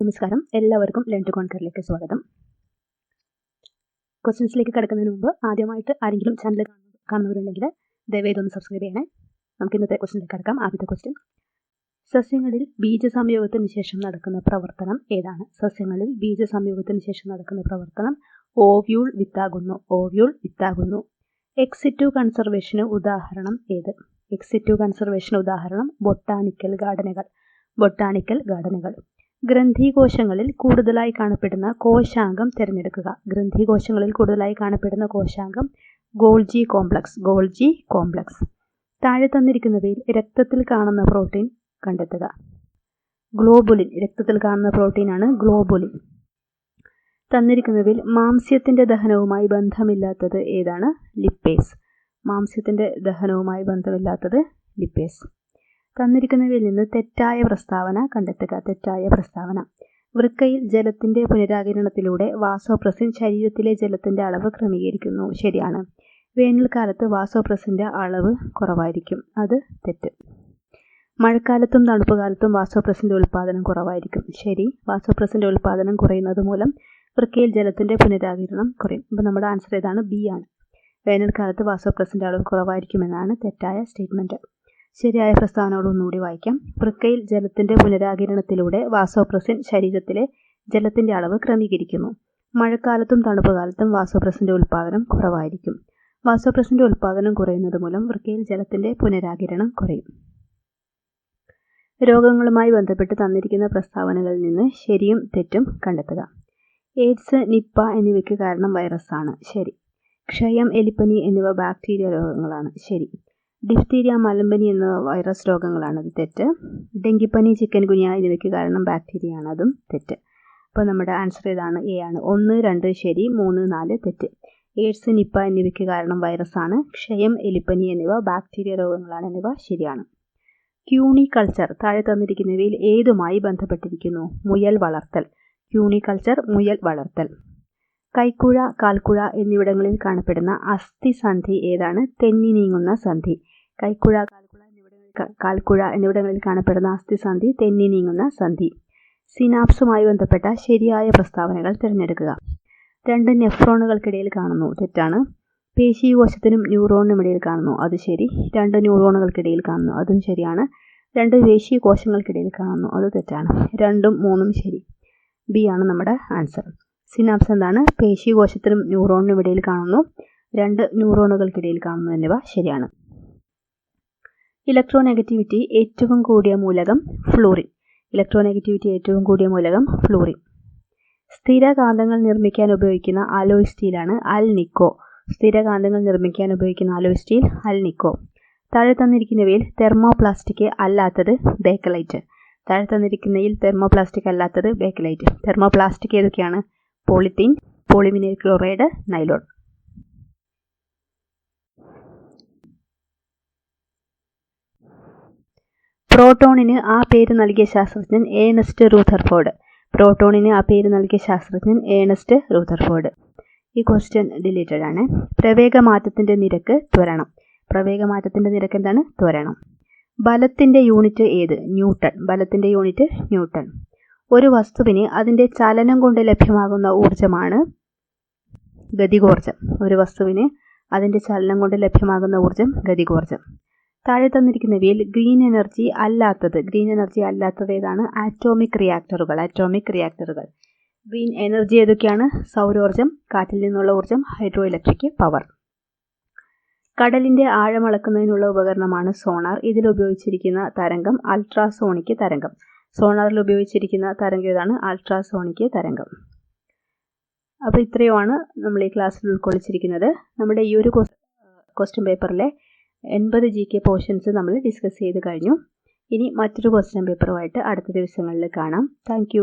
നമസ്കാരം, എല്ലാവർക്കും learn to കോൺകറിലേക്ക് സ്വാഗതം. ക്വസ്റ്റ്യൻസിലേക്ക് കിടക്കുന്നതിന് മുമ്പ് ആദ്യമായിട്ട് ആരെങ്കിലും ചാനൽ കാണുന്നവരുണ്ടെങ്കിൽ ദയവായി ഇതൊന്ന് സബ്സ്ക്രൈബ് ചെയ്യണേ. നമുക്ക് ഇന്നത്തെ ക്വസ്റ്റ്യനിലേക്ക് കിടക്കാം. ആദ്യത്തെ ക്വസ്റ്റ്യൻ: സസ്യങ്ങളിൽ ബീജസംയോഗത്തിന് ശേഷം നടക്കുന്ന പ്രവർത്തനം ഏതാണ്? സസ്യങ്ങളിൽ ബീജസംയോഗത്തിന് ശേഷം നടക്കുന്ന പ്രവർത്തനം ഓവ്യൂൾ വിത്താകുന്നു. ഓവ്യൂൾ വിത്താകുന്നു. എക്സിറ്റു കൺസർവേഷന് ഉദാഹരണം ഏത്? എക്സിറ്റു കൺസർവേഷന് ഉദാഹരണം ബൊട്ടാണിക്കൽ ഗാർഡനുകൾ. ബൊട്ടാണിക്കൽ ഗാർഡനുകൾ. ഗ്രന്ഥികോശങ്ങളിൽ കൂടുതലായി കാണപ്പെടുന്ന കോശാംഗം തിരഞ്ഞെടുക്കുക. ഗ്രന്ഥികോശങ്ങളിൽ കൂടുതലായി കാണപ്പെടുന്ന കോശാംഗം ഗോൾജി കോംപ്ലക്സ്. Golgi complex. താഴെ തന്നിരിക്കുന്നവയിൽ രക്തത്തിൽ കാണുന്ന പ്രോട്ടീൻ കണ്ടെത്തുക. ഗ്ലോബുലിൻ. രക്തത്തിൽ കാണുന്ന പ്രോട്ടീനാണ് ഗ്ലോബുലിൻ. തന്നിരിക്കുന്നവയിൽ മാംസ്യത്തിന്റെ ദഹനവുമായി ബന്ധമില്ലാത്തത് ഏതാണ്? ലിപ്പേസ്. മാംസ്യത്തിന്റെ ദഹനവുമായി ബന്ധമില്ലാത്തത് ലിപ്പേസ്. തന്നിരിക്കുന്നവയിൽ നിന്ന് തെറ്റായ പ്രസ്താവന കണ്ടെത്തുക. തെറ്റായ പ്രസ്താവന: വൃക്കയിൽ ജലത്തിന്റെ പുനരാകിരണത്തിലൂടെ വാസോപ്രസിൻ ശരീരത്തിലെ ജലത്തിന്റെ അളവ് ക്രമീകരിക്കുന്നു. ശരിയാണ്. വേനൽക്കാലത്ത് വാസോപ്രസിന്റെ അളവ് കുറവായിരിക്കും. അത് തെറ്റ്. മഴക്കാലത്തും തണുപ്പുകാലത്തും വാസോപ്രസിന്റെ ഉൽപ്പാദനം കുറവായിരിക്കും. ശരി. വാസോപ്രസിന്റെ ഉൽപ്പാദനം കുറയുന്നത് മൂലം വൃക്കയിൽ ജലത്തിന്റെ പുനരാകിരണം കുറയും. അപ്പോൾ നമ്മുടെ ആൻസർ ഏതാണ്? ബി ആണ്. വേനൽക്കാലത്ത് വാസോപ്രസിന്റെ അളവ് കുറവായിരിക്കുമെന്നാണ് തെറ്റായ സ്റ്റേറ്റ്മെന്റ്. ശരിയായ പ്രസ്താവനകൾ ഒന്നുകൂടി വായിക്കാം. വൃക്കയിൽ ജലത്തിന്റെ പുനരാകിരണത്തിലൂടെ വാസോപ്രസിൻ ശരീരത്തിലെ ജലത്തിന്റെ അളവ് ക്രമീകരിക്കുന്നു. മഴക്കാലത്തും തണുപ്പുകാലത്തും വാസോപ്രസിന്റെ ഉൽപ്പാദനം കുറവായിരിക്കും. വാസോപ്രസിന്റെ ഉൽപ്പാദനം കുറയുന്നത് മൂലം വൃക്കയിൽ ജലത്തിന്റെ പുനരാകിരണം കുറയും. രോഗങ്ങളുമായി ബന്ധപ്പെട്ട് തന്നിരിക്കുന്ന പ്രസ്താവനകളിൽ നിന്ന് ശരിയും തെറ്റും കണ്ടെത്തുക. എയ്ഡ്സ്, നിപ്പ എന്നിവയ്ക്ക് കാരണം വൈറസാണ്. ശരി. ക്ഷയം, എലിപ്പനി എന്നിവ ബാക്ടീരിയ രോഗങ്ങളാണ്. ശരി. ഡിഫ്തീരിയ, മലമ്പനി എന്നിവ വൈറസ് രോഗങ്ങളാണ്. അത് തെറ്റ്. ഡെങ്കിപ്പനി, ചിക്കൻ ഗുനിയ എന്നിവയ്ക്ക് കാരണം ബാക്ടീരിയ ആണ്. അതും തെറ്റ്. അപ്പോൾ നമ്മുടെ ആൻസർ ഏതാണ്? എ ആണ്. 1, 2 ശരി, 3, 4 തെറ്റ്. എയ്ഡ്സ്, നിപ്പ എന്നിവയ്ക്ക് കാരണം വൈറസാണ്. ക്ഷയം, എലിപ്പനി എന്നിവ ബാക്ടീരിയ രോഗങ്ങളാണ് എന്നിവ ശരിയാണ്. ക്യൂണിക്കൾച്ചർ താഴെ തന്നിരിക്കുന്നവയിൽ ഏതുമായി ബന്ധപ്പെട്ടിരിക്കുന്നു? മുയൽ വളർത്തൽ. ക്യൂണിക്കൾച്ചർ മുയൽ വളർത്തൽ. കൈക്കുഴ, കാൽക്കുഴ എന്നിവിടങ്ങളിൽ കാണപ്പെടുന്ന അസ്ഥിസന്ധി ഏതാണ്? തെന്നി നീങ്ങുന്ന സന്ധി. കൈക്കുഴ, കാൽക്കുഴ എന്നിവിടങ്ങളിൽ കാണപ്പെടുന്ന അസ്ഥിസന്ധി തെന്നി നീങ്ങുന്ന സന്ധി. സിനാപ്സുമായി ബന്ധപ്പെട്ട ശരിയായ പ്രസ്താവനകൾ തിരഞ്ഞെടുക്കുക. 2 നെഫ്രോണുകൾക്കിടയിൽ കാണുന്നു. തെറ്റാണ്. പേശീകോശത്തിനും ന്യൂറോണിനും ഇടയിൽ കാണുന്നു. അത് ശരി. 2 ന്യൂറോണുകൾക്കിടയിൽ കാണുന്നു. അതും ശരിയാണ്. 2 പേശീകോശങ്ങൾക്കിടയിൽ കാണുന്നു. അത് തെറ്റാണ്. 2ഉം 3ഉം ശരി. ബി ആണ് നമ്മുടെ ആൻസർ. സിനാപ്സ് എന്താണ്? പേശീകോശത്തിനും ന്യൂറോണിനും ഇടയിൽ കാണുന്നു. 2 ന്യൂറോണുകൾക്കിടയിൽ കാണുന്നു എന്നിവ ശരിയാണ്. ഇലക്ട്രോനെഗറ്റിവിറ്റി ഏറ്റവും കൂടിയ മൂലകം ഫ്ലൂറിൻ. ഇലക്ട്രോനെഗറ്റിവിറ്റി ഏറ്റവും കൂടിയ മൂലകം ഫ്ലൂറിൻ. സ്ഥിരകാന്തങ്ങൾ നിർമ്മിക്കാൻ ഉപയോഗിക്കുന്ന അലോയ് സ്റ്റീലാണ് അൽനിക്കോ. സ്ഥിരകാന്തങ്ങൾ നിർമ്മിക്കാൻ ഉപയോഗിക്കുന്ന അലോയ് സ്റ്റീൽ അൽനിക്കോ. താഴെ തന്നിരിക്കുന്നവയിൽ തെർമോപ്ലാസ്റ്റിക് അല്ലാത്തത് ബേക്കലൈറ്റ്. താഴെ തന്നിരിക്കുന്നതിൽ തെർമോപ്ലാസ്റ്റിക് അല്ലാത്തത് ബേക്കലൈറ്റ്. തെർമോപ്ലാസ്റ്റിക് ഏതൊക്കെയാണ്? Polythene, polyvinyl chloride, nylon. പ്രോട്ടോണിന് ആ പേര് നൽകിയ ശാസ്ത്രജ്ഞൻ ഏണസ്റ്റ് റൂദർഫോർഡ്. പ്രോട്ടോണിന് ആ പേര് നൽകിയ ശാസ്ത്രജ്ഞൻ ഏണസ്റ്റ് റൂദർഫോർഡ്. ഈ ക്വസ്റ്റ്യൻ ഡിലീറ്റഡ് ആണ്. പ്രവേഗമാറ്റത്തിന്റെ നിരക്ക് ത്വരണം. പ്രവേഗമാറ്റത്തിന്റെ നിരക്ക് എന്താണ്? ത്വരണം. ബലത്തിന്റെ യൂണിറ്റ് ഏത്? ന്യൂട്ടൺ. ബലത്തിന്റെ യൂണിറ്റ് ന്യൂട്ടൺ. ഒരു വസ്തുവിന് അതിന്റെ ചലനം കൊണ്ട് ലഭ്യമാകുന്ന ഊർജമാണ് ഗതികോർജം. ഒരു വസ്തുവിന് അതിന്റെ ചലനം കൊണ്ട് ലഭ്യമാകുന്ന ഊർജം ഗതികോർജം. താഴെ തന്നിരിക്കുന്നവയിൽ ഗ്രീൻ എനർജി അല്ലാത്തത് ഏതാണ്? ആറ്റോമിക് റിയാക്ടറുകൾ. ആറ്റോമിക് റിയാക്ടറുകൾ. ഗ്രീൻ എനർജി ഏതൊക്കെയാണ്? സൗരോർജം, കാറ്റിൽ നിന്നുള്ള ഊർജം, ഹൈഡ്രോ ഇലക്ട്രിക് പവർ. കടലിന്റെ ആഴം അളക്കുന്നതിനുള്ള ഉപകരണമാണ് സോണാർ. ഇതിൽ ഉപയോഗിച്ചിരിക്കുന്ന തരംഗം അൾട്രാസോണിക് തരംഗം. സോണാറിൽ ഉപയോഗിച്ചിരിക്കുന്ന തരംഗം ഏതാണ്? അൾട്രാസോണിക് തരംഗം. അപ്പോൾ ഇത്രയുമാണ് നമ്മൾ ഈ ക്ലാസ്സിൽ ഉൾക്കൊള്ളിച്ചിരിക്കുന്നത്. നമ്മുടെ ഈ ഒരു ക്വസ്റ്റ്യൻ പേപ്പറിലെ 80 GK പോർഷൻസ് നമ്മൾ ഡിസ്കസ് ചെയ്ത് കഴിഞ്ഞു. ഇനി മറ്റൊരു ക്വസ്റ്റ്യൻ പേപ്പറുമായിട്ട് അടുത്ത ദിവസങ്ങളിൽ കാണാം. Thank you.